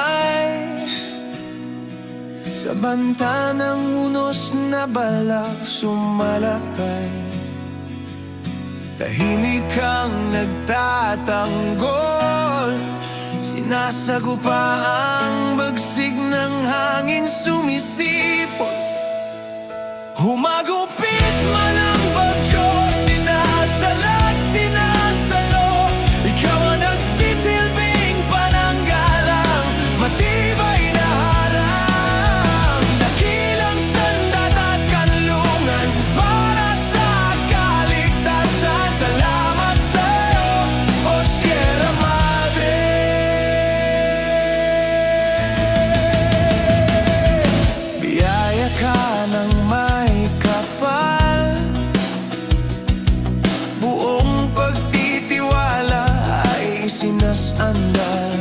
kamay sa banta ng unos na balak sumalakay. Tahimik kang nagtatanggol, sinasagupa ang bagsig ng hangin sumisipot. Humagupit man ang bagyo, sinasalag, sinasalo. Ikaw ang nagsisilbing pananggalang, matibay na harang. Dakilang sandat at kanlungan para sa kaligtasan. Salamat sa'yo, O Sierra Madre. Biyaya ka ng may kapal, buong pagtitiwala ay sinasandal.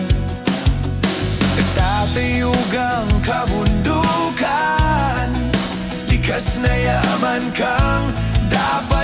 Nagtatayugang kabundukan, likas na yaman kang dapat